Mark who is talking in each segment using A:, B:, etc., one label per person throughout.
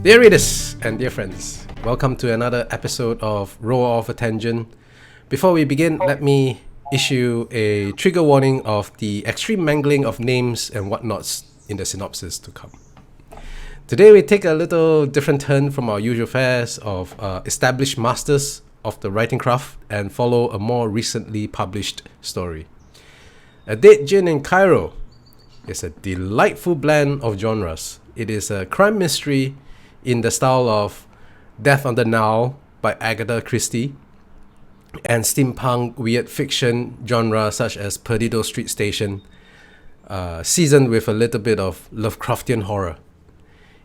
A: Dear readers and dear friends, welcome to another episode of Roar of Attention. Before we begin, let me issue a trigger warning of the extreme mangling of names and whatnots in the synopsis to come. Today we take a little different turn from our usual fares of established masters of the writing craft and follow a more recently published story. A Dead Djinn in Cairo is a delightful blend of genres. It is a crime mystery in the style of Death on the Nile by Agatha Christie and steampunk weird fiction genre such as Perdido Street Station, seasoned with a little bit of Lovecraftian horror.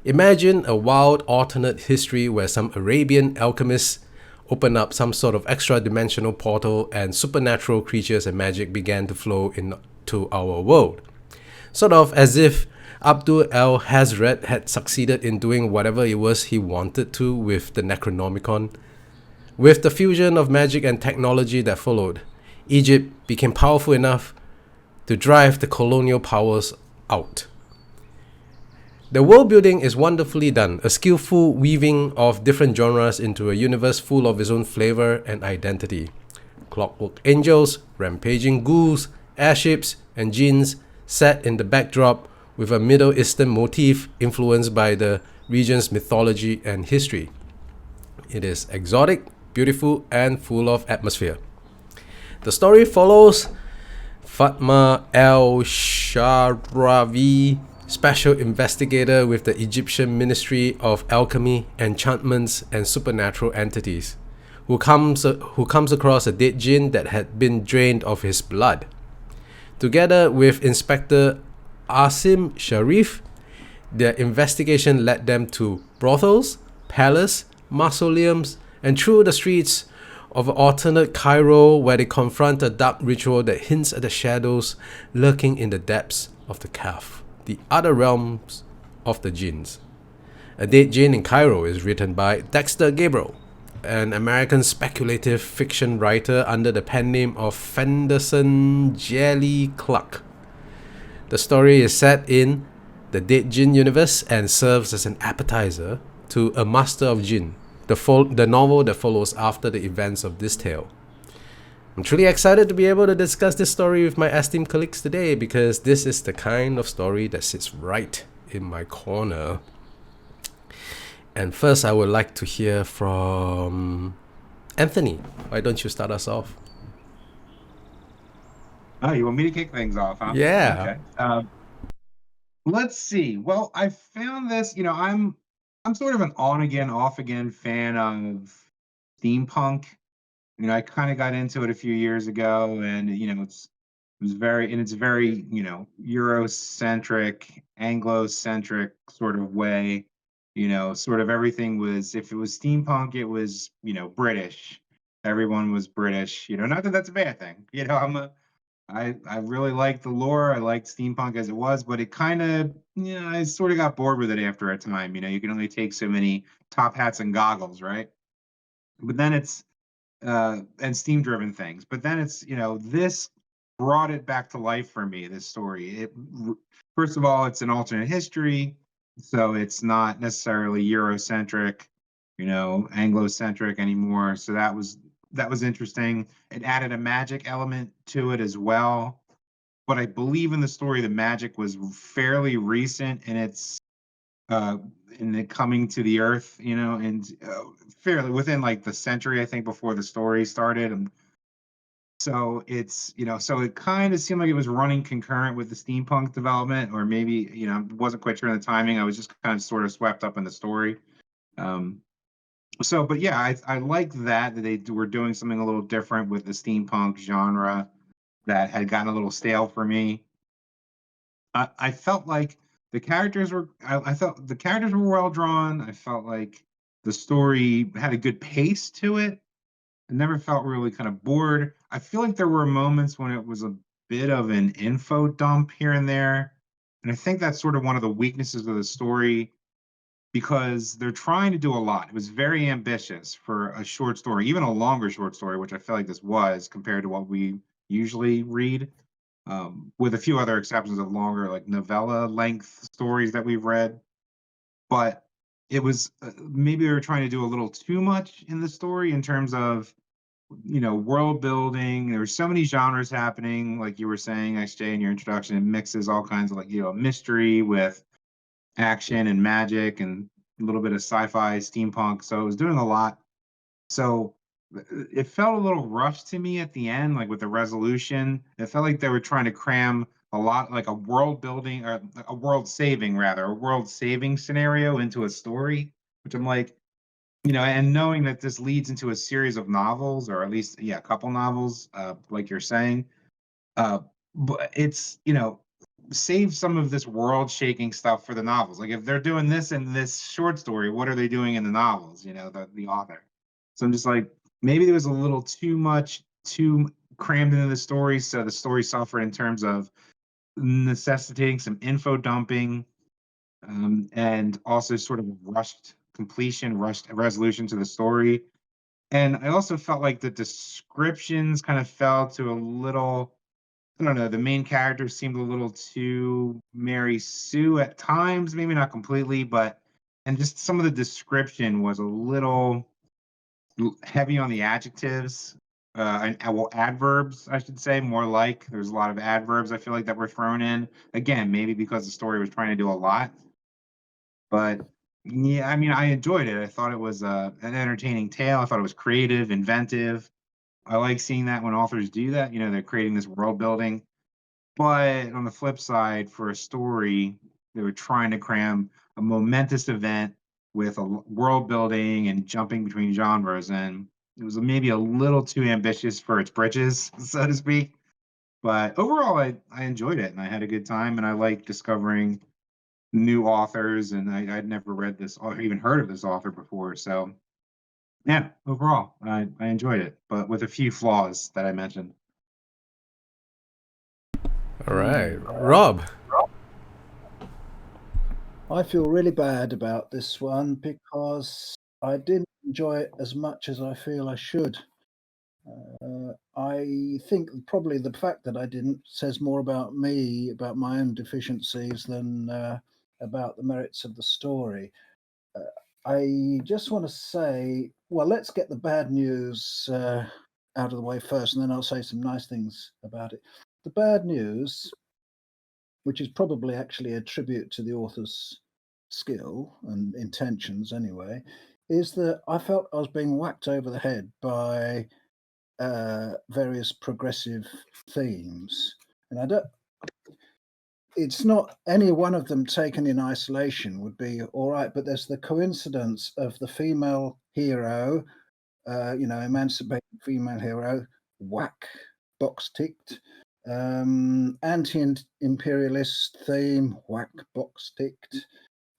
A: Imagine a wild alternate history where some Arabian alchemists open up some sort of extra-dimensional portal and supernatural creatures and magic began to flow into our world. Sort of as if Abdul Alhazred had succeeded in doing whatever it was he wanted to with the Necronomicon. With the fusion of magic and technology that followed, Egypt became powerful enough to drive the colonial powers out. The world building is wonderfully done, a skillful weaving of different genres into a universe full of its own flavor and identity. Clockwork angels, rampaging ghouls, airships, and jinns set in the backdrop with a Middle Eastern motif influenced by the region's mythology and history. It is exotic, beautiful, and full of atmosphere. The story follows Fatma El-Sharawi, special investigator with the Egyptian Ministry of Alchemy, Enchantments, and Supernatural Entities, who comes across a dead djinn that had been drained of his blood. Together with Inspector Asim Sharif, their investigation led them to brothels, palace, mausoleums, and through the streets of alternate Cairo, where they confront a dark ritual that hints at the shadows lurking in the depths of the Kaf, the other realms of the jinns. A Dead Djinn in Cairo is written by Dexter Gabriel, an American speculative fiction writer under the pen name of Phenderson Djèlí Clark. The story is set in the Dead Djinn universe and serves as an appetizer to A Master of Djinn, the novel that follows after the events of this tale. I'm truly excited to be able to discuss this story with my esteemed colleagues today because this is the kind of story that sits right in my corner. And first, I would like to hear from Anthony. Why don't you start us off?
B: Oh, you want me to kick things off, huh?
A: Yeah.
B: Okay. Let's see. Well, I found this. I'm sort of an on again, off again fan of steampunk. I kind of got into it a few years ago, and it's very Eurocentric, Anglo-centric sort of way. Sort of everything was, if it was steampunk, it was British. Everyone was British. Not that that's a bad thing. I really liked the lore. I liked steampunk as it was, but it kind of, I sort of got bored with it after a time. You can only take so many top hats and goggles, right? But then it's and steam driven things. But then it's, this brought it back to life for me. This story. First of all, it's an alternate history, so it's not necessarily Eurocentric, Anglo-centric anymore. So that was interesting. It added a magic element to it as well. But I believe in the story, the magic was fairly recent in its in it coming to the earth, and fairly within like the century, I think, before the story started. And so so it kind of seemed like it was running concurrent with the steampunk development, or maybe, wasn't quite sure on the timing. I was just kind of sort of swept up in the story. Um, but yeah, I like that they were doing something a little different with the steampunk genre that had gotten a little stale for me. I felt like I felt the characters were well drawn. I felt like the story had a good pace to it. I never felt really kind of bored. I feel like there were moments when it was a bit of an info dump here and there. And I think that's sort of one of the weaknesses of the story, because they're trying to do a lot. It was very ambitious for a short story, even a longer short story, which I feel like this was compared to what we usually read, with a few other exceptions of longer, like novella length stories that we've read. But it was maybe they were trying to do a little too much in the story in terms of world building. There were so many genres happening, like you were saying, XJ, in your introduction. It mixes all kinds of mystery with action and magic and a little bit of sci-fi, steampunk. So it was doing a lot. So it felt a little rushed to me at the end, like with the resolution. It felt like they were trying to cram a lot, like a world building or a world saving, rather, a world saving scenario into a story, which I'm like, and knowing that this leads into a series of novels, or at least, yeah, a couple novels, like you're saying, uh, but it's, save some of this world shaking stuff for the novels. Like if they're doing this in this short story, what are they doing in the novels? The author. So I'm just like, maybe there was a little too much, too crammed into the story, so the story suffered in terms of necessitating some info dumping, and also sort of rushed completion, rushed resolution to the story. And I also felt like the descriptions kind of fell to a little, I don't know, the main character seemed a little too Mary Sue at times, maybe not completely, but and just some of the description was a little heavy on the adjectives, well, adverbs, I should say, more like. There's a lot of adverbs I feel like that were thrown in. Again, maybe because the story was trying to do a lot, but yeah, I mean, I enjoyed it. I thought it was an entertaining tale. I thought it was creative, inventive. I like seeing that when authors do that. They're creating this world building. But on the flip side, for a story, they were trying to cram a momentous event with world building and jumping between genres, and it was maybe a little too ambitious for its britches, so to speak. But overall, I enjoyed it and I had a good time, and I like discovering new authors, and I'd never read this or even heard of this author before. So yeah, overall, I enjoyed it, but with a few flaws that I mentioned.
A: All right, Rob.
C: I feel really bad about this one because I didn't enjoy it as much as I feel I should. I think probably the fact that I didn't says more about me, about my own deficiencies, than about the merits of the story. I just want to say, well, let's get the bad news out of the way first, and then I'll say some nice things about it. The bad news, which is probably actually a tribute to the author's skill and intentions anyway, is that I felt I was being whacked over the head by various progressive themes. And I don't, it's not any one of them taken in isolation would be all right, but there's the coincidence of the female hero, emancipated female hero, whack, box ticked. Anti-imperialist theme, whack, box ticked.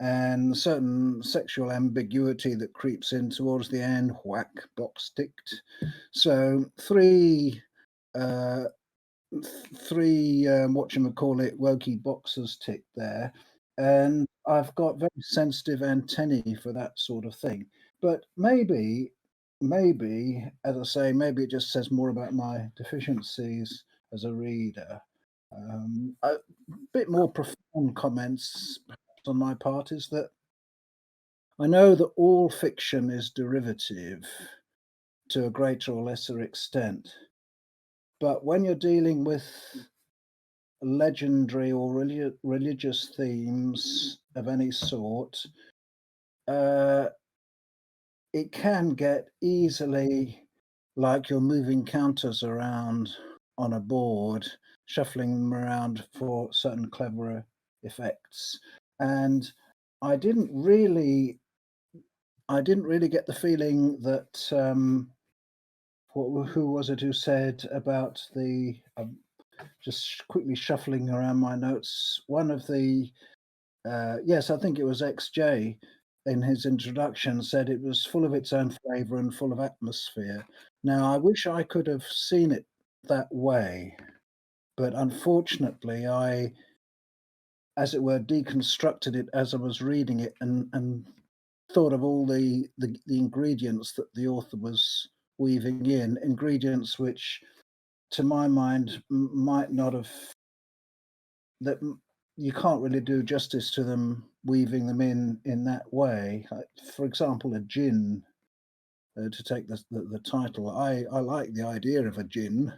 C: And certain sexual ambiguity that creeps in towards the end, whack, box ticked. So three whatchamacallit, wokey boxes ticked there. And I've got very sensitive antennae for that sort of thing. But maybe, as I say, maybe it just says more about my deficiencies as a reader. A bit more profound comments on my part is that I know that all fiction is derivative to a greater or lesser extent. But when you're dealing with legendary or religious themes of any sort, it can get easily like you're moving counters around on a board, shuffling them around for certain clever effects. And I didn't really get the feeling that who was it who said about the just quickly shuffling around my notes. One of the yes, I think it was XJ in his introduction said it was full of its own flavour and full of atmosphere. Now, I wish I could have seen it that way, but unfortunately, I, as it were, deconstructed it as I was reading it and thought of all the ingredients that the author was weaving in, ingredients which, to my mind, might not have that you can't really do justice to them weaving them in that way. For example, a djinn, to take the title, I like the idea of a djinn,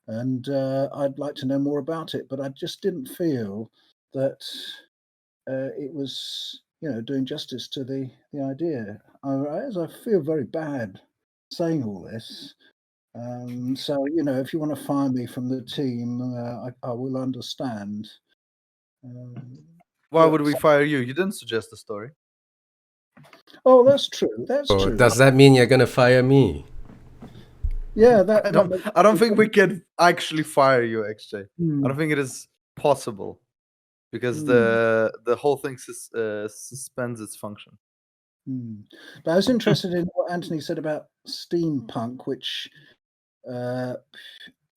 C: and I'd like to know more about it, but I just didn't feel that it was, doing justice to the idea. I feel very bad saying all this. So, if you want to fire me from the team, I will understand.
D: Why would
C: But
D: we fire you? You didn't suggest the story.
C: oh, that's true. That's
A: So
C: true.
A: does that mean you're gonna fire me?
C: Yeah,
D: I don't think we can actually fire you, XJ. I
C: Hmm,
D: don't think it is possible because
C: hmm,
D: the whole thing suspends its function.
C: But I was interested in what Anthony said about steampunk, which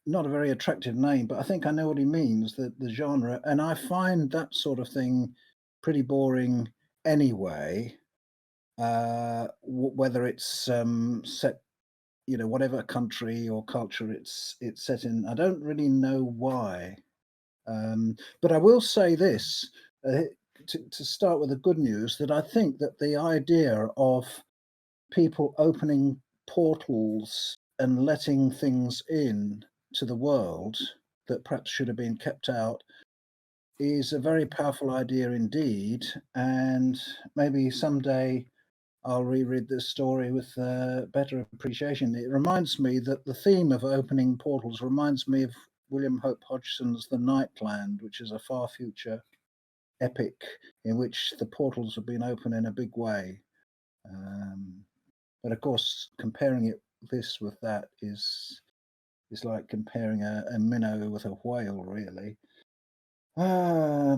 C: not a very attractive name, but I think I know what he means, the genre. And I find that sort of thing pretty boring anyway, whether it's set, whatever country or culture it's set in. I don't really know why. But I will say this, to start with the good news, that I think that the idea of people opening portals and letting things in to the world that perhaps should have been kept out is a very powerful idea indeed. And maybe someday I'll reread this story with better appreciation. It reminds me that the theme of opening portals reminds me of William Hope Hodgson's The Nightland, which is a far future epic in which the portals have been opened in a big way. But of course, comparing this with that is like comparing a minnow with a whale, really. I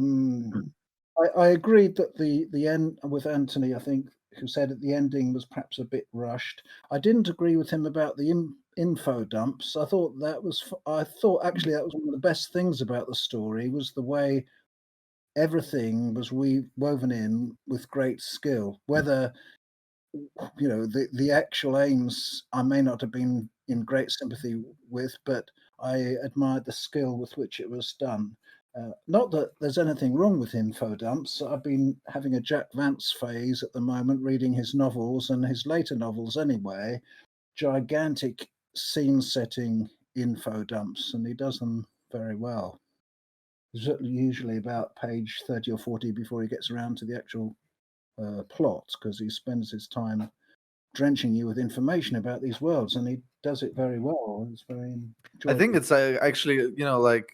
C: agreed that the end with Anthony, I think, who said that the ending was perhaps a bit rushed. I didn't agree with him about the info dumps. I thought actually that was one of the best things about the story, was the way everything was woven in with great skill. Whether the actual aims I may not have been in great sympathy with, but I admired the skill with which it was done. Not that there's anything wrong with info dumps. I've been having a Jack Vance phase at the moment, reading his novels and his later novels anyway. Gigantic scene setting info dumps, and he does them very well. Usually about page 30 or 40 before he gets around to the actual plot, because he spends his time drenching you with information about these worlds, and he does it very well. It's very enjoyable.
D: I think it's actually, like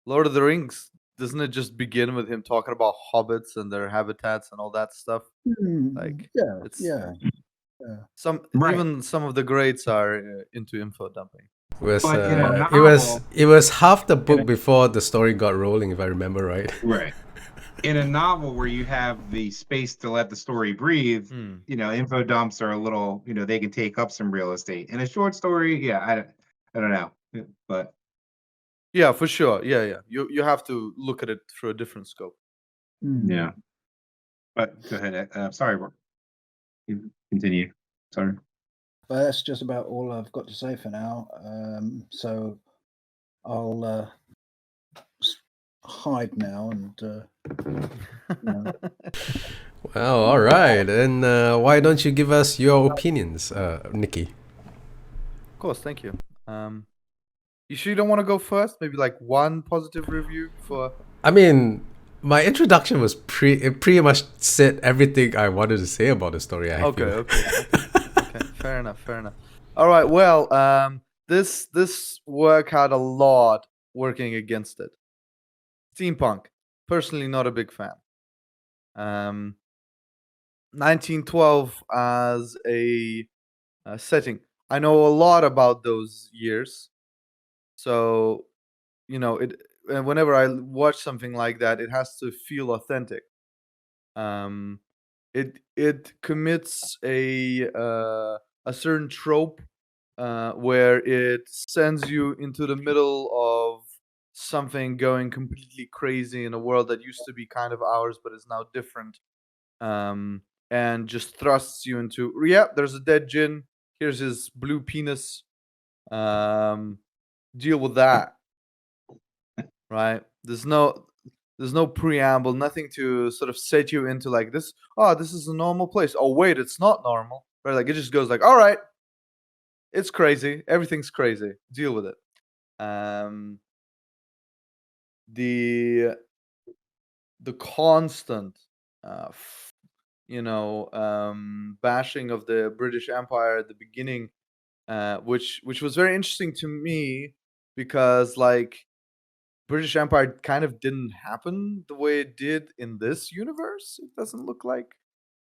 D: Lord of the Rings. Doesn't it just begin with him talking about hobbits and their habitats and all that stuff? Like, it's
B: Right.
D: even some of the greats are into info dumping.
A: It was
B: But in a
A: it was half the
B: in
A: book
B: a-
A: before the story got rolling, if I remember right.
B: Right. In a novel where you have the space to let the story breathe, info dumps are a little, they can take up some real estate. In a short story, I don't know, but
D: Yeah, for sure. Yeah. You have to look at it through a different scope.
B: yeah. But go ahead. Sorry, you continue. Sorry.
C: But that's just about all I've got to say for now. So I'll hide now and.
A: Well, all right. And why don't you give us your opinions, Nikki?
D: Of course, thank you. You sure you don't want to go first? Maybe like one positive review for.
A: I mean, my introduction was it pretty much said everything I wanted to say about the story.
D: Okay. Fair enough. All right. Well, this work had a lot working against it. Steampunk. Personally, not a big fan. 1912 as a setting. I know a lot about those years, so it. Whenever I watch something like that, it has to feel authentic. It commits a certain trope where it sends you into the middle of something going completely crazy in a world that used to be kind of ours but is now different, and just thrusts you into, there's a dead djinn, here's his blue penis, deal with that, right? There's There's no preamble, nothing to sort of set you into like this. Oh, this is a normal place. Oh, wait, it's not normal, right? Like it just goes like, all right, it's crazy. Everything's crazy. Deal with it. Um, the constant, bashing of the British Empire at the beginning, which was very interesting to me because like British Empire kind of didn't happen the way it did in this universe. It doesn't look like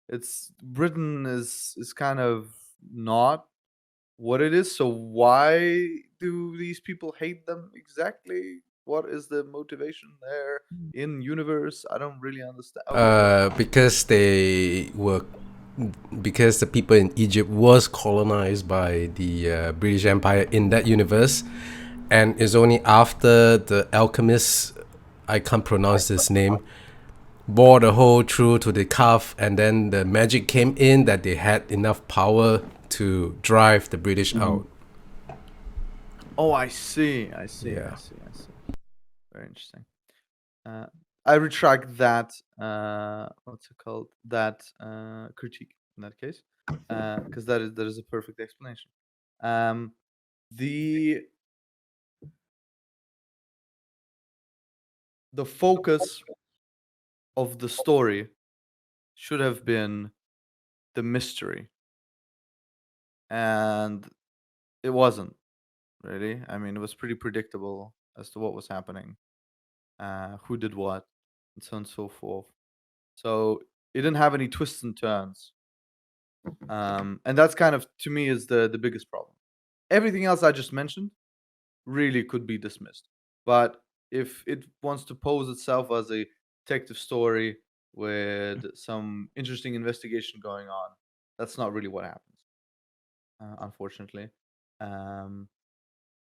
D: it's Britain is kind of not what it is. So why do these people hate them exactly? What is the motivation there in universe? I don't really understand. Okay,
A: Because the people in Egypt was colonized by the British Empire in that universe, and it's only after the alchemist, I can't pronounce his name, bore the hole through to the calf, and then the magic came in that they had enough power to drive the British out.
D: Oh, I see.
A: Yeah.
D: Very interesting. I retract that. What's it called? That critique in that case, because that is a perfect explanation. The focus of the story should have been the mystery, and it wasn't really. I mean, it was pretty predictable as to what was happening, who did what, and so on and so forth. So it didn't have any twists and turns, and that's kind of to me is the biggest problem. Everything else I just mentioned really could be dismissed, but if it wants to pose itself as a detective story with some interesting investigation going on, that's not really what happens, unfortunately.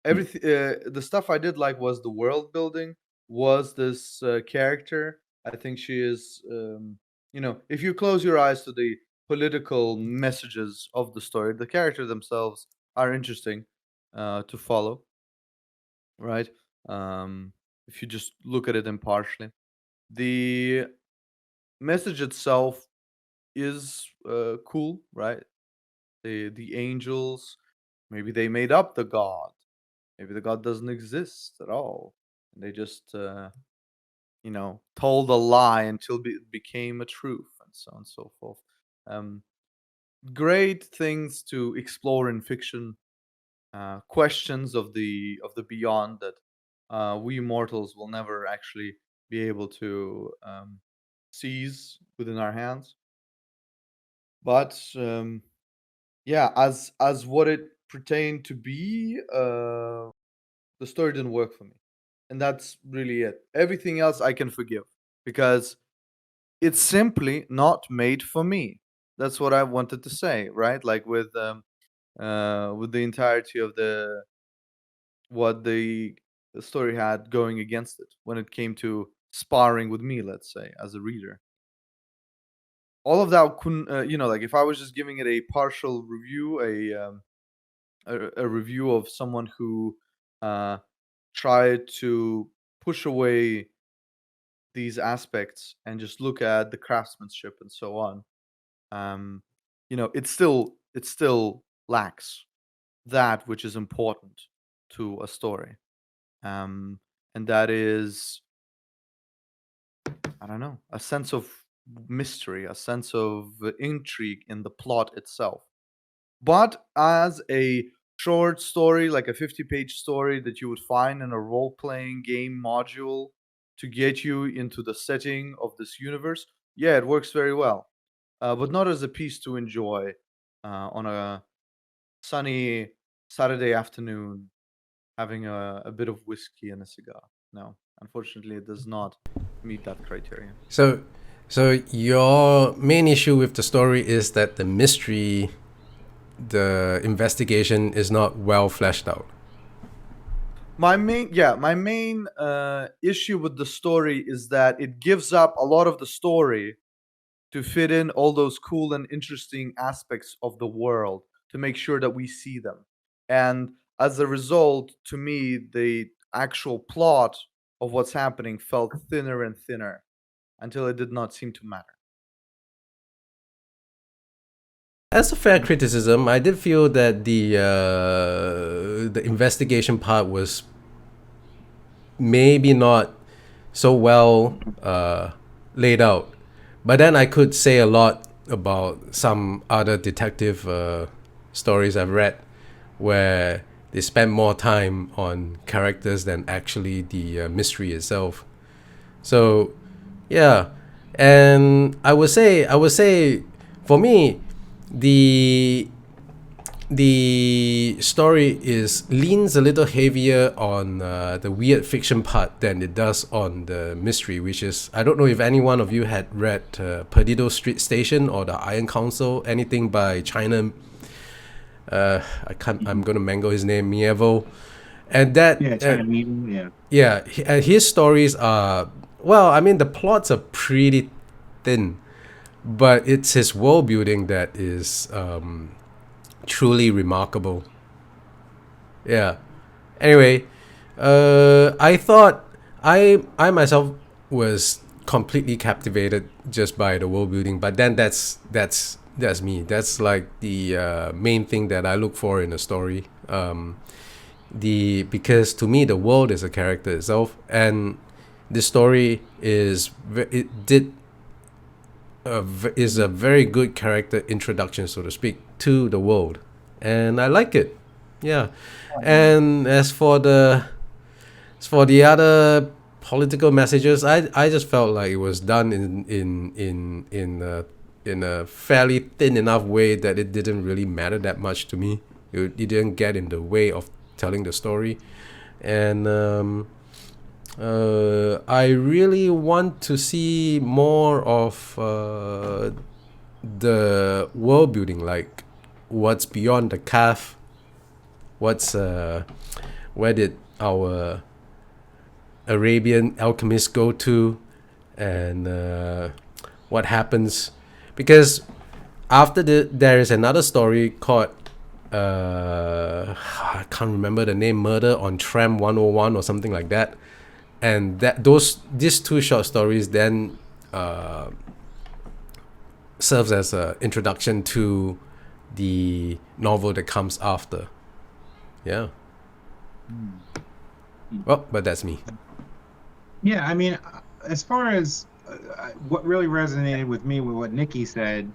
D: Everything the stuff I did like was the world building, was this character. I think she is if you close your eyes to the political messages of the story, the characters themselves are interesting to follow, right? If you just look at it impartially, the message itself is cool, right? The angels, maybe they made up the god. Maybe the god doesn't exist at all. And they just, told a lie until it became a truth, and so on and so forth. Great things to explore in fiction. Questions of the beyond that we mortals will never actually be able to seize within our hands. But yeah, as what it pertained to be, the story didn't work for me, and that's really it. Everything else I can forgive because it's simply not made for me. That's what I wanted to say, right? Like with the entirety of what the story had going against it when it came to sparring with me, let's say, as a reader. All of that couldn't, like if I was just giving it a partial review, a review of someone who tried to push away these aspects and just look at the craftsmanship and so on, it still lacks that which is important to a story, and that is, I don't know, a sense of mystery, a sense of intrigue in the plot itself. But as a short story, like a 50-page story that you would find in a role-playing game module to get you into the setting of this universe, yeah, it works very well. But not as a piece to enjoy on a sunny Saturday afternoon, having a bit of whiskey and a cigar. No, unfortunately, it does not meet that criteria.
A: So your main issue with the story is that the mystery, the investigation is not well fleshed out.
D: My main issue with the story is that it gives up a lot of the story to fit in all those cool and interesting aspects of the world to make sure that we see them. And as a result, to me, the actual plot of what's happening felt thinner and thinner until it did not seem to matter.
A: That's a fair criticism. I did feel that the investigation part was maybe not so well laid out, but then I could say a lot about some other detective stories I've read where they spend more time on characters than actually the mystery itself. So yeah, and I would say for me the story leans a little heavier on the weird fiction part than it does on the mystery, which is, I don't know if any one of you had read Perdido Street Station or The Iron Council, anything by China. I'm gonna mangle his name, Mievo, and that
B: China Meeting,
A: his stories are, well, I mean, the plots are pretty thin, but it's his world building that is truly remarkable. Yeah. Anyway, I thought I myself was completely captivated just by the world building, but then that's me. That's like the main thing that I look for in a story. Because to me the world is a character itself, and the story is a very good character introduction, so to speak, to the world, and I like it. Yeah. And as for the other political messages, I just felt like it was done in a fairly thin enough way that it didn't really matter that much to me. It didn't get in the way of telling the story, and I really want to see more of the world building, like what's beyond the calf, what's where did our Arabian alchemist go to, and what happens, because after there is another story called I can't remember the name, Murder on Tram 101 or something like that, and these two short stories then serves as an introduction to the novel that comes after. Yeah. Well, but that's me.
B: Yeah, I mean, as far as what really resonated with me with what Nikki said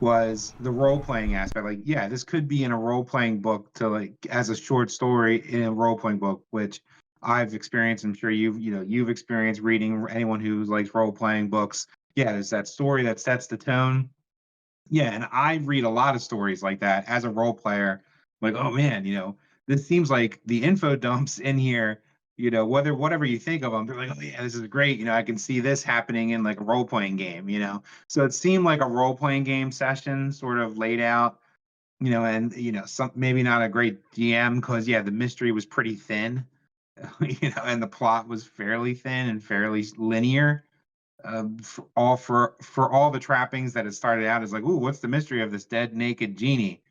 B: was the role-playing aspect. Like, yeah, this could be in a role-playing book to, like, as a short story in a role-playing book, which I've experienced. I'm sure you've experienced reading. Anyone who likes role-playing books, yeah, there's that story that sets the tone. Yeah, and I read a lot of stories like that as a role player. Like, oh man, this seems like the info dumps in here. Whatever you think of them, they're like, oh yeah, this is great. I can see this happening in like a role playing game. So it seemed like a role playing game session, sort of laid out. And some maybe not a great GM because yeah, the mystery was pretty thin. And the plot was fairly thin and fairly linear. For all the trappings that it started out as like, ooh, what's the mystery of this dead naked genie?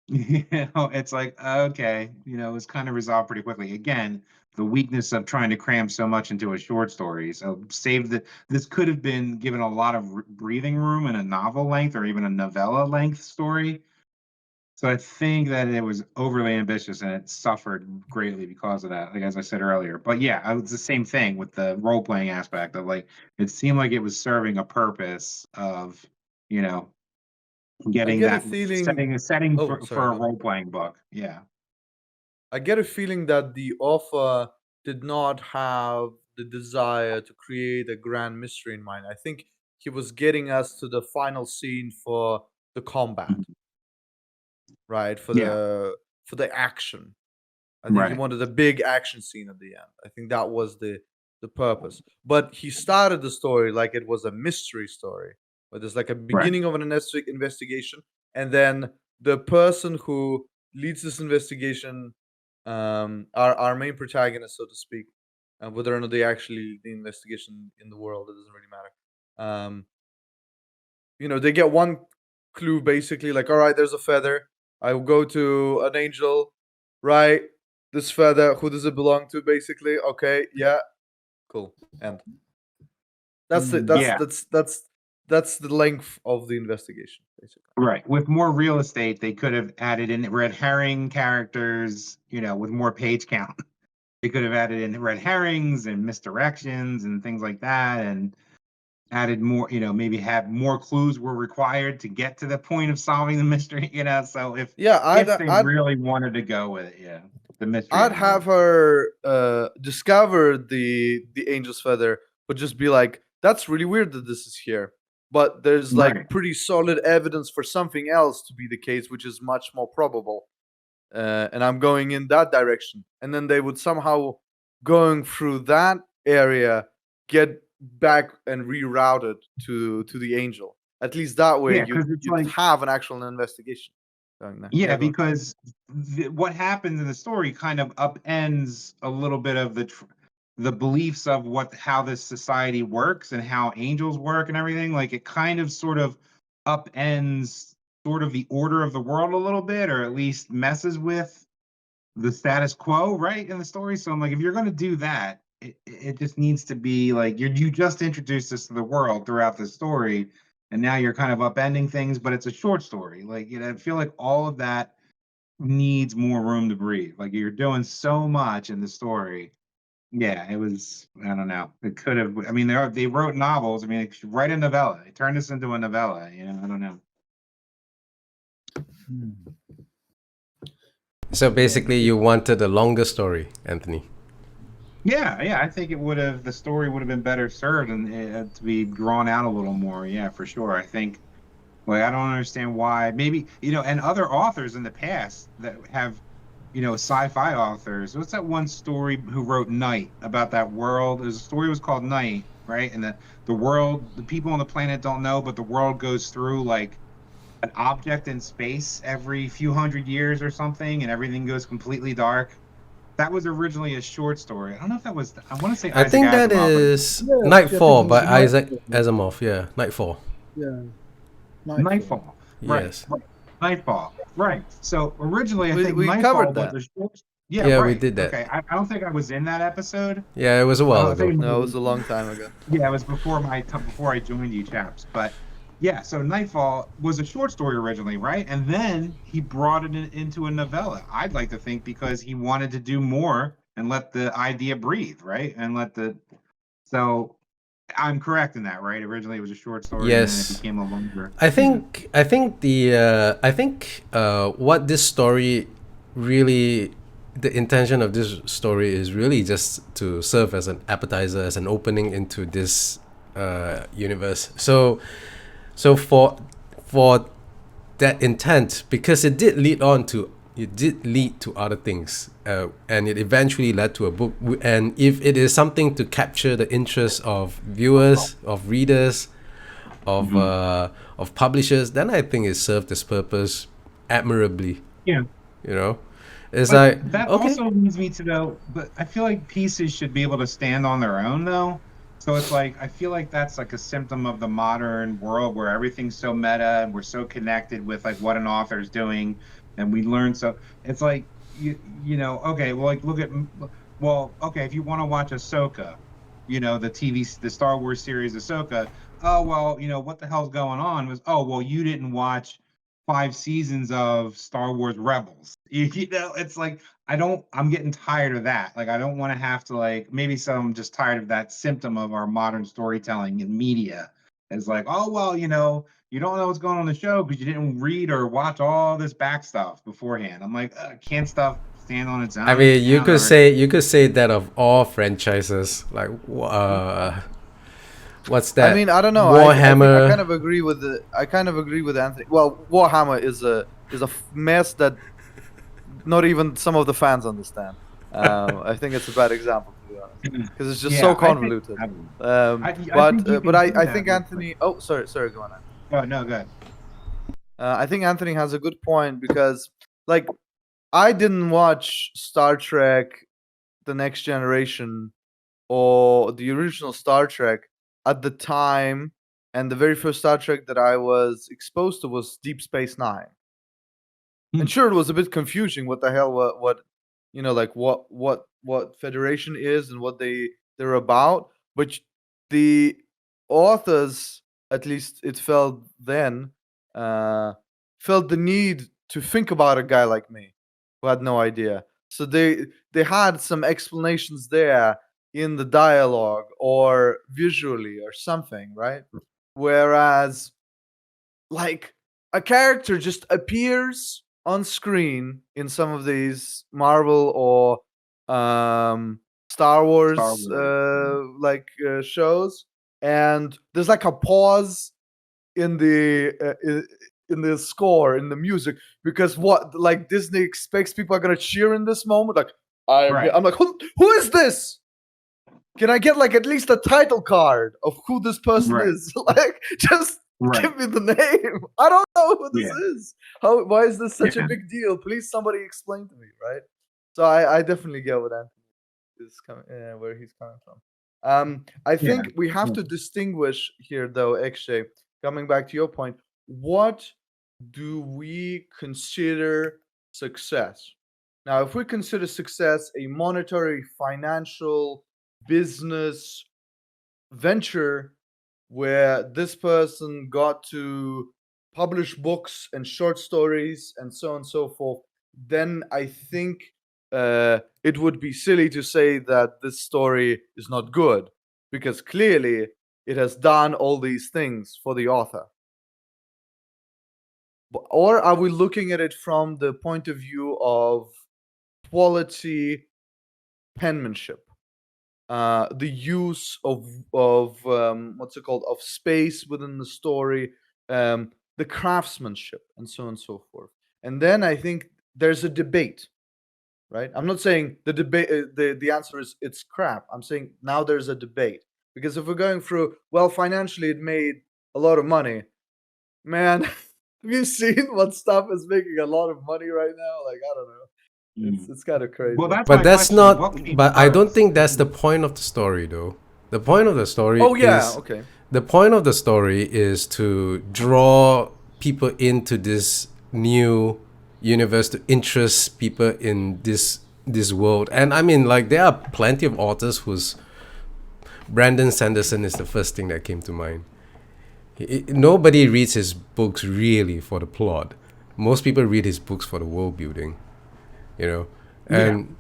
B: It's like, okay, it was kind of resolved pretty quickly. Again, the weakness of trying to cram so much into a short story. So this could have been given a lot of breathing room in a novel length or even a novella length story. So I think that it was overly ambitious and it suffered greatly because of that, like as I said earlier. But yeah, it was the same thing with the role playing aspect of like it seemed like it was serving a purpose of,
D: I
B: getting
D: get a
B: that
D: feeling.
B: setting
D: Oh,
B: for
D: sorry.
B: a
D: Go ahead.
B: role playing book. Yeah.
D: I get a feeling that the author did not have the desire to create a grand mystery in mind. I think he was getting us to the final scene for the combat, right? For
B: Yeah.
D: the action. I think he
B: Right.
D: wanted a big action scene at the end. I think that was the purpose. But he started the story like it was a mystery story, where there's like a
B: Right.
D: beginning of an investigation, and then the person who leads this investigation, our main protagonist, so to speak, whether or not they actually lead the investigation in the world, it doesn't really matter. They get one clue basically, like, all right, there's a feather. I will go to an angel, right? This feather, who does it belong to, basically? Okay, yeah. Cool. And that's
B: Yeah.
D: that's the length of the investigation, basically.
B: Right. With more real estate, they could have added in red herring characters, with more page count. They could have added in red herrings and misdirections and things like that, and added more, maybe have more clues were required to get to the point of solving the mystery, So if they really wanted to go with it, the mystery.
D: I'd have her discover the angel's feather, but just be like, that's really weird that this is here. But there's like pretty solid evidence for something else to be the case, which is much more probable. And I'm going in that direction. And then they would somehow, going through that area, get back and rerouted to the angel. At least that way, you have an actual investigation going there.
B: Yeah, because what happens in the story kind of upends a little bit of the beliefs of how this society works and how angels work and everything. Like it kind of sort of upends sort of the order of the world a little bit, or at least messes with the status quo, right, in the story. So I'm like, if you're going to do that, it just needs to be like you just introduced us to the world throughout the story, and now you're kind of upending things, but it's a short story. Like, I feel like all of that needs more room to breathe. Like you're doing so much in the story. Yeah, it was, I don't know. It could have, I mean, they wrote novels. I mean, they should write a novella. They turned this into a novella, I don't know.
A: So basically, you wanted a longer story, Anthony.
B: Yeah, I think the story would have been better served and to be drawn out a little more. Yeah, for sure. I think, I don't understand why. Maybe, and other authors in the past that have, sci-fi authors. What's that one story who wrote Night, about that world? There's a story was called Night, right? And the world, the people on the planet don't know, but the world goes through like an object in space every few hundred years or something, and everything goes completely dark. That was originally a short story. I don't know if that was. I want to say.
A: I think that is Nightfall by Isaac Asimov. Yeah, Nightfall.
C: Yeah.
B: Nightfall. Right.
A: Yes.
B: Nightfall. Right. So originally, I think
D: we
B: Nightfall
D: covered that.
B: was a short.
A: Yeah,
B: right.
A: we did that.
B: Okay, I don't think I was in that episode.
A: Yeah, it was a while ago.
D: No, it was a long time ago.
B: Yeah, it was before I joined you chaps. But yeah, so Nightfall was a short story originally, right? And then he brought it into a novella. I'd like to think because he wanted to do more and let the idea breathe, right? And so I'm correct in that, right? Originally it was a short story,
A: yes,
B: and then it became a longer.
A: I think what this story really, the intention of this story is really just to serve as an appetizer, as an opening into this universe. So for that intent, because it did lead to other things, and it eventually led to a book. And if it is something to capture the interest of viewers, of readers, of publishers, then I think it served its purpose admirably.
B: Yeah.
A: It's
B: but
A: like
B: that
A: okay.
B: also leads me to know, but I feel like pieces should be able to stand on their own, though. So it's like, I feel like that's like a symptom of the modern world where everything's so meta and we're so connected with like what an author is doing, and we learn. So it's like, okay, well, like okay, if you want to watch Ahsoka, the Star Wars series Ahsoka, oh, well, what the hell's going on was, oh, well, you didn't watch 5 seasons of Star Wars Rebels. It's like, I'm getting tired of that. Like, I don't want to have to, like, maybe I'm just tired of that symptom of our modern storytelling in media. It's like, oh, well, you don't know what's going on in the show because you didn't read or watch all this back stuff beforehand. I'm like, can't stuff stand on its own?
A: I mean, you could say that of all franchises. Like, what's that?
D: I mean, I don't know.
A: Warhammer.
D: I kind of agree with Anthony. Well, Warhammer is a mess that not even some of the fans understand. I think it's a bad example, to be honest, because it's just so convoluted. I think Anthony. Oh, sorry, go on.
B: Oh no, go ahead.
D: I think Anthony has a good point because, like, I didn't watch Star Trek: The Next Generation or the original Star Trek at the time, and the very first Star Trek that I was exposed to was Deep Space Nine. And sure, it was a bit confusing what the hell what Federation is and what they they're about, but the authors, at least it felt then, felt the need to think about a guy like me who had no idea. So they had some explanations there in the dialogue or visually or something, right? Whereas like a character just appears on screen in some of these Marvel or Star Wars, shows, and there's like a pause in the score, in the music, because what, like, Disney expects people are gonna cheer in this moment. Like I'm like, who is this? Can I get like at least a title card of who this person is? Like, just give me the name. I don't know who this is. Why is this such a big deal? Please, somebody explain to me, right? So I definitely get what Anthony is coming, where he's coming from. I think we have to distinguish here, though, Akshay, coming back to your point, what do we consider success? Now, if we consider success a monetary, financial, business venture where this person got to publish books and short stories and so on and so forth, then I think it would be silly to say that this story is not good, because clearly it has done all these things for the author. Or are we looking at it from the point of view of quality penmanship? The use of what's it called, of space within the story, the craftsmanship, and so on and so forth. And then I think there's a debate, right? I'm not saying the debate, the answer is it's crap. I'm saying now there's a debate, because if we're going through, well, financially it made a lot of money, man. Have you seen what stuff is making a lot of money right now? Like, I don't know. It's kind of crazy.
B: Well, that's
A: but
B: my
A: that's
B: question.
A: not.
B: What came
A: But I don't
B: first?
A: think that's the point of the story, though. The point of the story.
D: Oh yeah,
A: is,
D: okay.
A: The point of the story is to draw people into this new universe, to interest people in this world. And I mean, like, there are plenty of authors whose Brandon Sanderson is the first thing that came to mind. Nobody reads his books really for the plot. Most people read his books for the world building, you know. And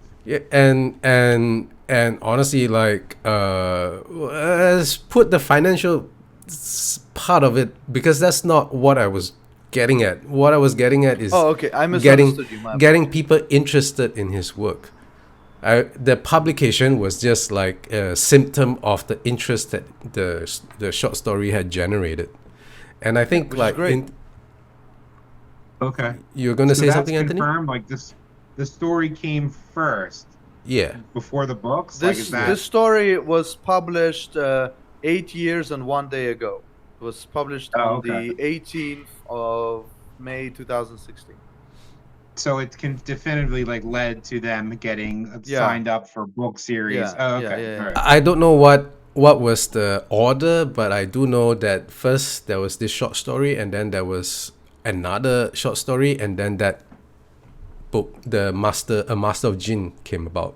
A: and honestly, like, let's put the financial part of it, because that's not what I was getting at. What I was getting at is
D: I misunderstood you.
A: Getting people interested in his work. The publication was just like a symptom of the interest that the short story had generated, and I think
B: Okay.
A: You're going to say something,
B: that's
A: Anthony?
B: confirmed, like the story came first.
A: Yeah.
B: Before the books.
D: This story was published 8 years and 1 day ago. It was published on the 18th of May 2016.
B: So it can definitively like led to them getting signed up for book series. All right.
A: I don't know what was the order, but I do know that first there was this short story, and then there was another short story, and then that book, A Master of Djinn, came about.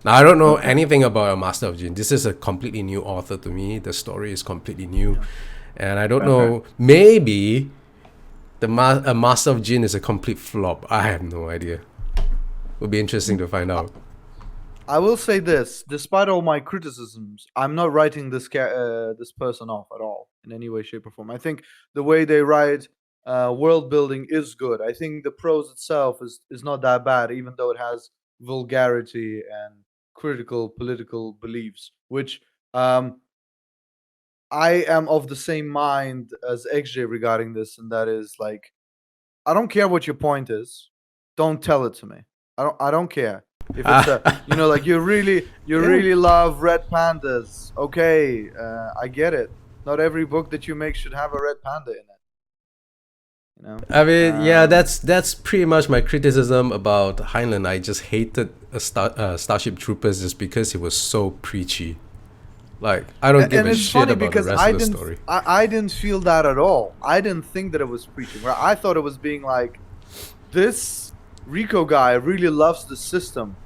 A: Now, I don't know anything about A Master of Djinn. This is a completely new author to me. The story is completely new. And I don't know, maybe A Master of Djinn is a complete flop. I have no idea. Would be interesting to find out.
D: I will say this: despite all my criticisms, I'm not writing this person off at all in any way, shape, or form. I think the way they write world building is good. I think the prose itself is not that bad, even though it has vulgarity and critical political beliefs, which I am of the same mind as XJ regarding this, and that is, like, I don't care what your point is. Don't tell it to me. I don't care. If it's like you really love red pandas. Okay, I get it. Not every book that you make should have a red panda in it. You know?
A: I mean, that's pretty much my criticism about Heinlein. I just hated Starship Troopers just because it was so preachy. Like, I don't give a shit about the rest of the story.
D: I didn't feel that at all. I didn't think that it was preaching. I thought it was being like, this Rico guy really loves the system.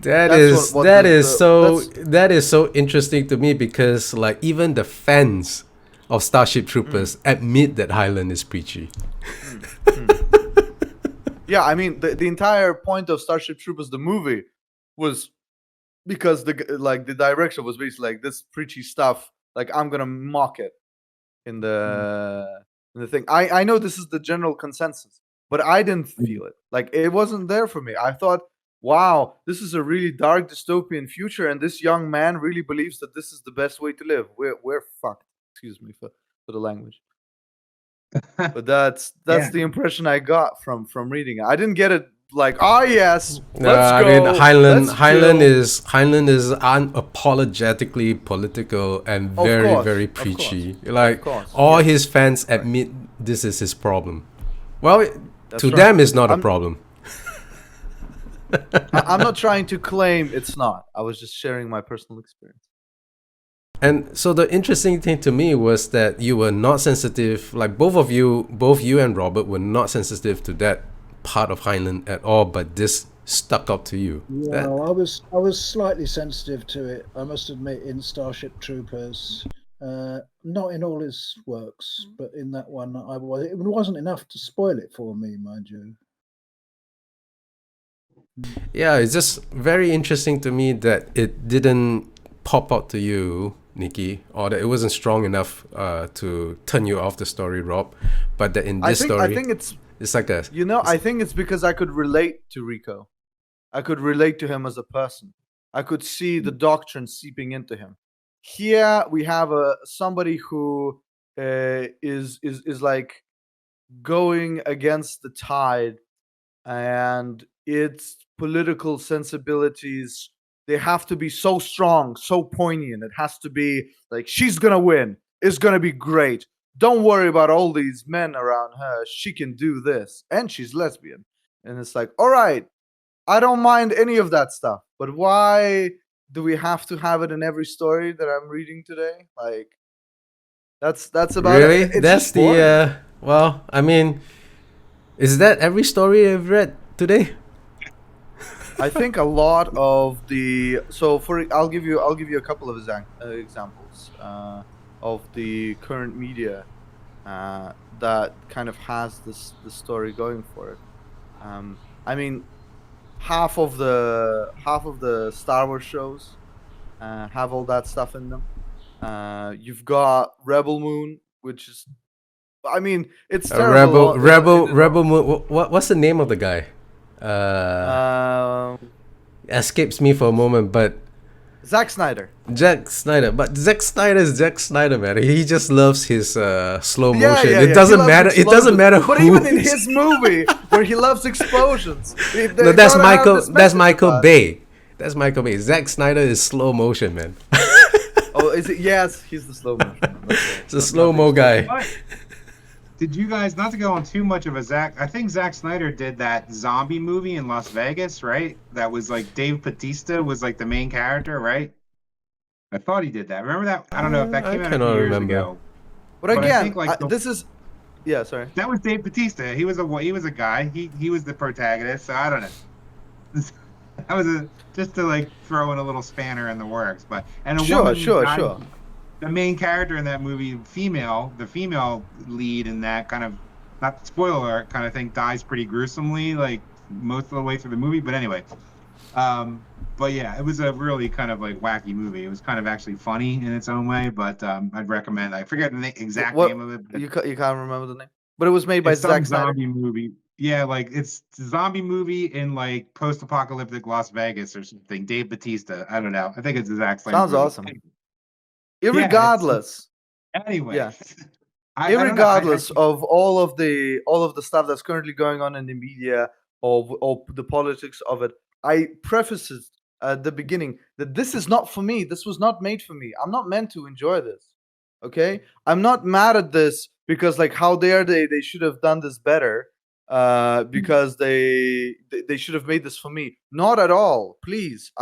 A: That
D: That's what
A: that is so interesting to me because like even the fans of Starship Troopers admit that Highland is preachy.
D: Yeah, I mean the entire point of Starship Troopers, the movie, was because the direction was basically like this preachy stuff. Like I'm gonna mock it in the thing. I know this is the general consensus, but I didn't feel it. Like it wasn't there for me. I thought, wow, this is a really dark dystopian future, and this young man really believes that this is the best way to live. We're fucked. Excuse me for the language. But that's
B: Yeah.
D: the impression I got from reading it. I didn't get it like, oh yes,
A: No,
D: let's
A: I
D: go.
A: mean Highland
D: let's chill."
A: Highland is unapologetically political and very
D: course,
A: very
D: of course,
A: preachy. Like
D: course,
A: all
D: yes.
A: his fans admit this is his problem. Well,
D: That's
A: to
D: right.
A: them it's not a
D: I'm-
A: problem.
D: I'm not trying to claim it's not. I was just sharing my personal experience.
A: And so the interesting thing to me was that you were not sensitive, like both you and Robert were not sensitive to that part of Highland at all, but this stuck up to you. That-
C: Well, I was slightly sensitive to it, I must admit, in Starship Troopers. Not in all his works, but in that one, it wasn't enough to spoil it for me, mind you.
A: yeah, it's just very interesting to me that it didn't pop out to you, Nikki, or that it wasn't strong enough to turn you off the story, Rob. But that in this story,
D: I think it's
A: like a
D: I think it's because I could relate to Rico. I could relate to him as a person. I could see the doctrine seeping into him. Here we have somebody who is like going against the tide, and its political sensibilities, they have to be so strong, so poignant. It has to be like, she's gonna win, it's gonna be great, don't worry about all these men around her, she can do this, and she's lesbian. And it's like, all right, I don't mind any of that stuff, but why do we have to have it in every story that I'm reading today? Like, that's about
A: really
D: it. It's
A: that's
D: just boring.
A: the well, I mean, is that every story I've read today?
D: I think a lot of the I'll give you a couple of examples of the current media that kind of has this story going for it. I mean, half of the Star Wars shows have all that stuff in them. You've got Rebel Moon, which is, I mean, it's terrible.
A: Rebel Moon. What's the name of the guy? Escapes me for a moment, but
D: Zack Snyder.
A: Zack Snyder. But Zack Snyder is Zack Snyder, man. He just loves his slow
D: Yeah,
A: motion.
D: yeah,
A: It
D: yeah.
A: doesn't
D: He loves
A: matter. It doesn't
D: explosions.
A: matter
D: But
A: who.
D: even in his movie, where he loves explosions,
A: No, that's Michael. That's Michael Bay. That's Michael Bay. Zack Snyder is slow motion, man.
D: Oh, is it? Yes, he's the slow motion.
A: It's a slow mo guy.
B: But did you guys, not to go on too much of a I think Zack Snyder did that zombie movie in Las Vegas, right? That was like Dave Bautista was like the main character, right? I thought he did that. Remember that? I don't know if that
A: I
B: came out a
A: cannot
B: few years
A: remember.
B: ago.
D: But
B: But I
D: again,
B: think, like,
D: this is. Yeah, sorry.
B: That was Dave Bautista. He was a guy. He was the protagonist. So I don't know. That was just to like throw in a little spanner in the works. But
D: Sure.
B: The main character in that movie, the female lead in that, kind of, not spoiler alert, kind of thing, dies pretty gruesomely, like most of the way through the movie. But anyway, but yeah, it was a really kind of like wacky movie. It was kind of actually funny in its own way. But I'd recommend. I forget the exact name of it. But
D: You can't remember the name, but it was made by
B: it's some
D: Zack Snyder.
B: zombie movie. Yeah, like it's a zombie movie in like post-apocalyptic Las Vegas or something. Dave Bautista. I don't know. I think it's Zack Snyder.
D: Sounds
B: movie.
D: awesome. Irregardless,
B: Anyway.
D: Yeah.
B: I don't know.
D: Irregardless of all of the stuff that's currently going on in the media or the politics of it, I preface it at the beginning that this is not for me. This was not made for me. I'm not meant to enjoy this. Okay, I'm not mad at this because, like, how dare they should have done this better, because they should have made this for me. Not at all. Please,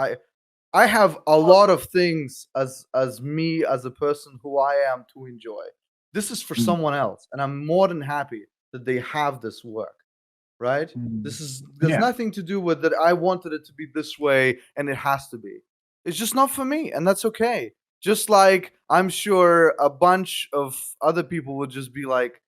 D: I have a lot of things as me, as a person who I am, to enjoy. This is for someone else, and I'm more than happy that they have this work. right? There's
B: Yeah.
D: nothing to do with that. I wanted it to be this way, and it has to be. It's just not for me, and that's okay. Just like I'm sure a bunch of other people would just be like,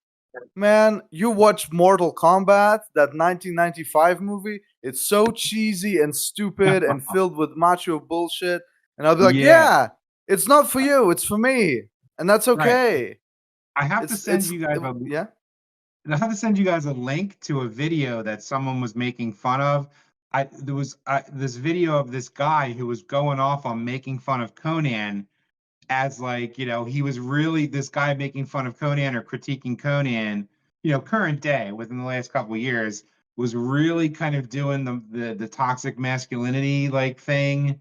D: man, you watch Mortal Kombat, that 1995 movie? It's so cheesy and stupid and filled with macho bullshit. And I'll be like,
B: Yeah.
D: yeah, it's not for you, it's for me. And that's
B: Right.
D: okay.
B: I have to send you guys
D: yeah.
B: I have to send you guys a link to a video that someone was making fun of. There was this video of this guy who was going off on making fun of Conan as like, he was really this guy making fun of Conan or critiquing Conan, current day within the last couple of years was really kind of doing the toxic masculinity like thing.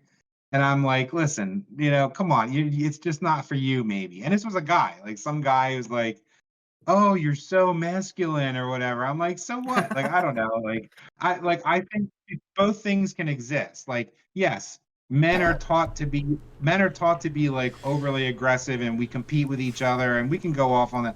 B: And I'm like, listen, come on, it's just not for you, maybe. And this was a guy, like some guy who's like, oh, you're so masculine or whatever. I'm like, so what? Like, I don't know. I think both things can exist. Like, yes, men are taught to be like overly aggressive and we compete with each other and we can go off on that.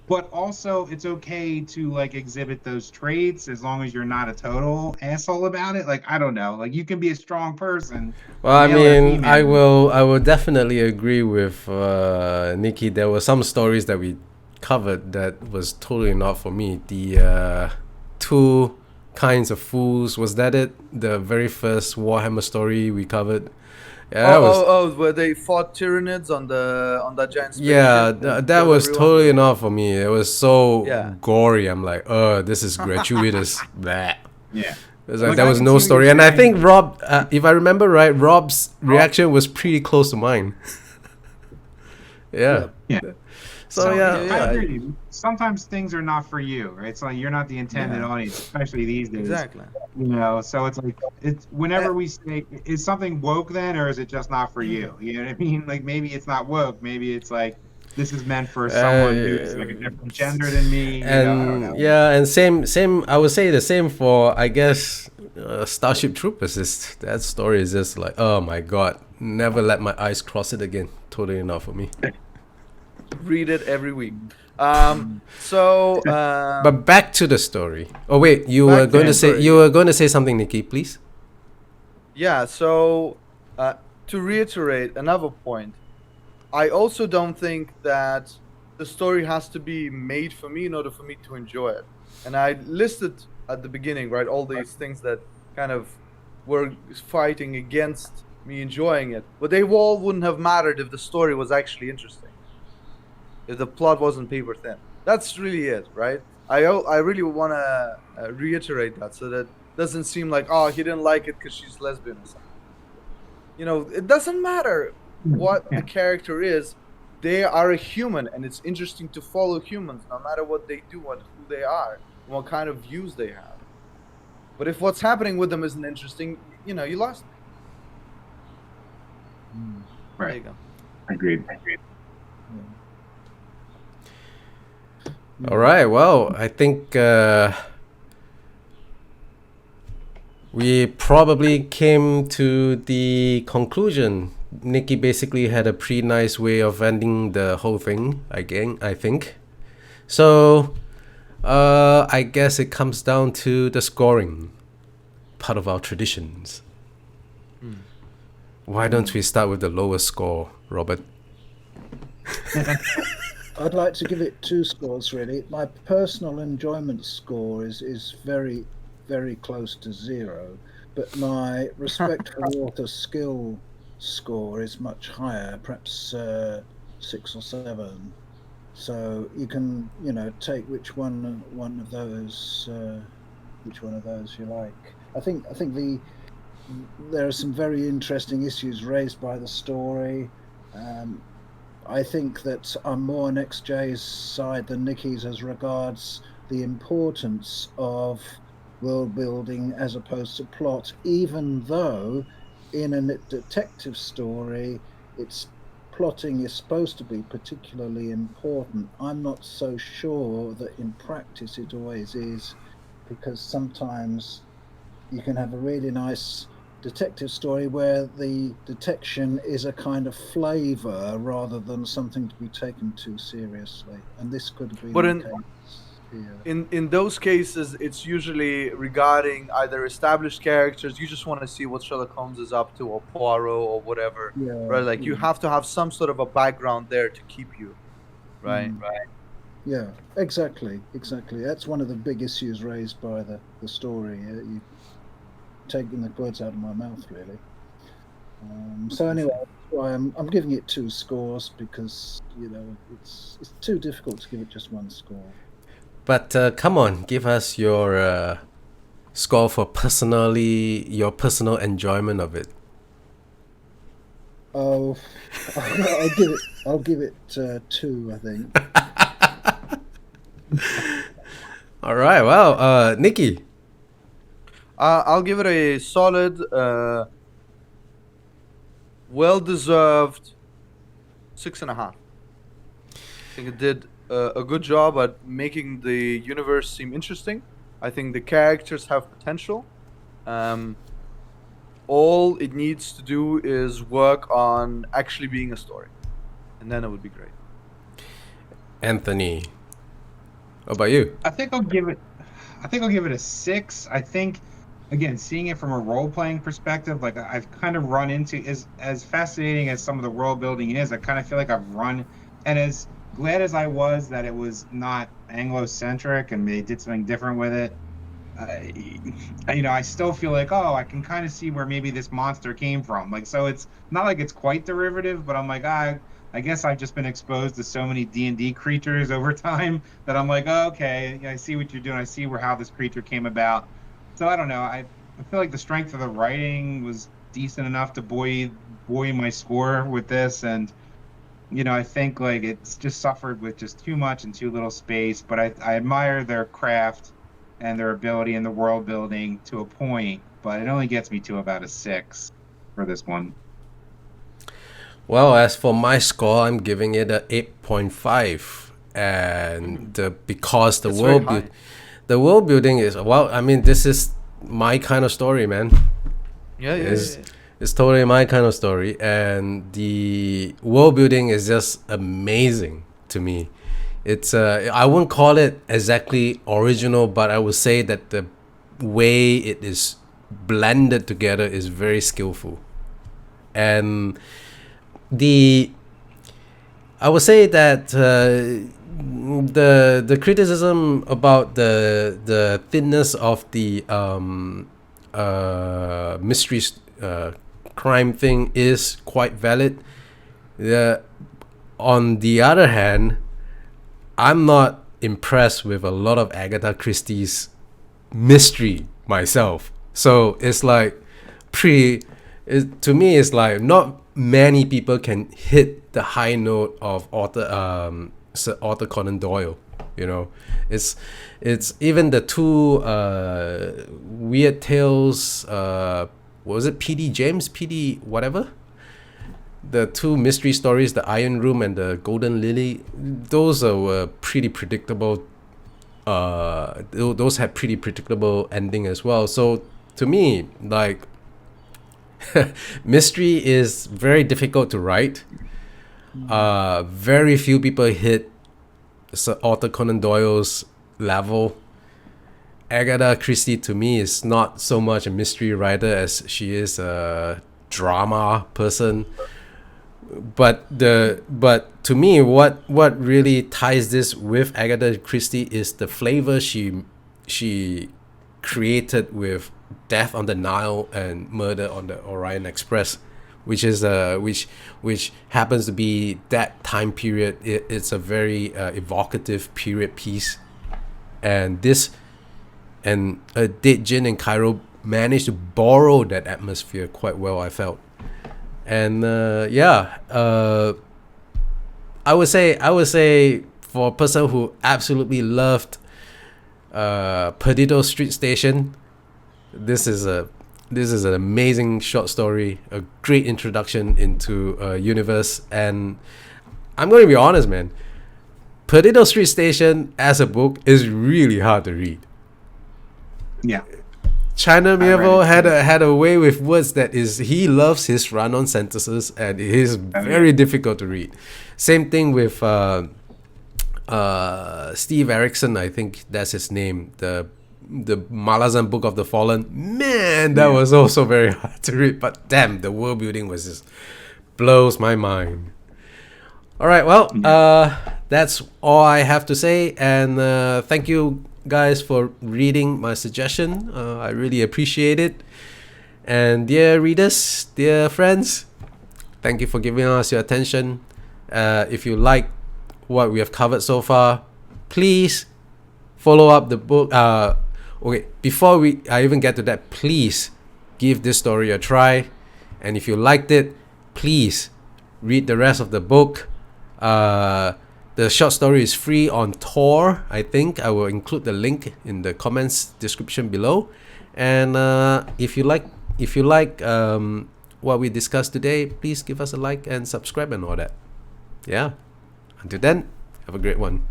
B: But also it's okay to like exhibit those traits as long as you're not a total asshole about it. Like, I don't know. Like you can be a strong person.
A: Well, I
B: male or
A: mean, I
B: female.
A: will definitely agree with Nikki. There were some stories that we covered that was totally not for me. The two kinds of fools, was that it? The very first Warhammer story we covered. Yeah,
D: where they fought Tyranids on that giant spaceship.
A: Yeah,
D: and
A: that
D: killed
A: was
D: everyone?
A: totally not for me. It was so
D: Yeah.
A: gory. I'm like, this is gratuitous. Bleh.
B: Yeah.
A: It was like,
B: Like,
A: there
B: I
A: was
B: can
A: no
B: see what
A: story.
B: you're
A: And I
B: saying.
A: think Rob, if I remember right, Rob's reaction was pretty close to mine. Yeah.
B: Yeah.
A: So, yeah.
B: I agree. Sometimes things are not for you, right? It's like you're not the intended audience, especially these days.
D: Exactly.
B: So it's like it's whenever we say, is something woke then, or is it just not for you? You know what I mean? Like maybe it's not woke. Maybe it's like this is meant for someone who's like a different gender than me. I don't know.
A: Yeah, and same. I would say the same for, I guess, Starship Troopers. That story is just like, oh my god, never let my eyes cross it again. Totally not for me.
D: Read it every week. But
A: But back to the story. Oh wait, you
D: Back
A: were
D: to
A: going
D: the
A: to say
D: story.
A: you were going to say something, Nikki, please.
D: yeah, so to reiterate another point, I also don't think that the story has to be made for me in order for me to enjoy it. And I listed at the beginning, right, all these things that kind of were fighting against me enjoying it. But they all wouldn't have mattered if the story was actually interesting. If the plot wasn't paper thin. That's really it, right? I really want to reiterate that so that it doesn't seem like, oh, he didn't like it because she's lesbian or something. It doesn't matter what the character is. They are a human, and it's interesting to follow humans no matter what they do and who they are and what kind of views they have. But if what's happening with them isn't interesting, you lost me.
B: Right.
D: There you go.
B: Agreed.
A: All right. Well, I think we probably came to the conclusion. Nikki basically had a pretty nice way of ending the whole thing, again, I think. So, I guess it comes down to the scoring, part of our traditions. Why don't we start with the lowest score, Robert?
C: I'd like to give it 2 scores, really. My personal enjoyment score is very, very close to 0, but my respect for the author's skill score is much higher, perhaps 6 or 7. So you can, take which one of those you like. I think there are some very interesting issues raised by the story. I think that I'm more on XJ's side than Nikki's as regards the importance of world building as opposed to plot, even though in a detective story its plotting is supposed to be particularly important. I'm not so sure that in practice it always is, because sometimes you can have a really nice detective story where the detection is a kind of flavor rather than something to be taken too seriously, and this could have been
D: But
C: the
D: in-
C: case.
D: in those cases, it's usually regarding either established characters. You just want to see what Sherlock Holmes is up to, or Poirot, or whatever.
C: Yeah,
D: Right? Like you
C: yeah.
D: have to have some sort of a background there to keep you. Right.
C: Yeah, exactly. That's one of the big issues raised by the story. You taking the words out of my mouth, really. So anyway, that's why I'm giving it 2 scores, because it's too difficult to give it just 1 score.
A: But come on, give us your score for your personal enjoyment of it.
C: Oh, I'll give it 2, I think.
A: All right, well, Nikki.
D: I'll give it a solid, well-deserved 6.5. I think it did a good job at making the universe seem interesting. I think the characters have potential. All it needs to do is work on actually being a story, and then it would be great.
A: Anthony, how about you?
B: I think I'll give it a 6. I think, again, seeing it from a role-playing perspective, like I've kind of run into, as fascinating as some of the world building is, I kind of feel like I've run, and as glad as I was that it was not Anglo-centric and they did something different with it, I still feel like, I can kind of see where maybe this monster came from. Like, so it's not like it's quite derivative, but I'm like, I guess I've just been exposed to so many D&D creatures over time that I'm like, okay, I see what you're doing. I see how this creature came about. So I don't know. I feel like the strength of the writing was decent enough to buoy my score with this, and I think like it's just suffered with just too much and too little space. But I admire their craft and their ability in the world building to a point, but it only gets me to about a 6 for this one.
A: Well, as for my score, I'm giving it a 8.5, and because the world building is, this is my kind of story, man.
D: Yeah.
A: It's totally my kind of story, and the world building is just amazing to me. It's I wouldn't call it exactly original, but I would say that the way it is blended together is very skillful. And I would say that the criticism about the thinness of the mystery crime thing is quite valid. On the other hand, I'm not impressed with a lot of Agatha Christie's mystery myself. So it's like to me, it's like not many people can hit the high note of Sir Arthur Conan Doyle. It's even the 2 Weird Tales. What was it? PD James, PD whatever. The 2 mystery stories, the Iron Room and the Golden Lily, those were pretty predictable. Those had pretty predictable ending as well. So to me, like, mystery is very difficult to write. Very few people hit Sir Arthur Conan Doyle's level. Agatha Christie to me is not so much a mystery writer as she is a drama person. But to me, what really ties this with Agatha Christie is the flavor she created with Death on the Nile and Murder on the Orient Express, which is which happens to be that time period. It's a very evocative period piece, and Dead Djinn and Cairo managed to borrow that atmosphere quite well, I felt. And I would say for a person who absolutely loved Perdido Street Station, this is an amazing short story, a great introduction into a universe. And I'm going to be honest, man, Perdido Street Station as a book is really hard to read.
B: Yeah.
A: China Miéville had a way with words that is, he loves his run-on sentences, and it is very difficult to read. Same thing with Steve Erickson, I think that's his name, the Malazan Book of the Fallen. Man, that was also very hard to read, but damn, the world building was just blows my mind. All right, well, that's all I have to say, and thank you guys for reading my suggestion. I really appreciate it. And dear readers, dear friends, thank you for giving us your attention. If you like what we have covered so far, please follow up the book. Okay, before I even get to that, please give this story a try. And if you liked it, please read the rest of the book. The short story is free on Tor. I think I will include the link in the comments description below. And if you like what we discussed today, please give us a like and subscribe and all that. Yeah. Until then, have a great one.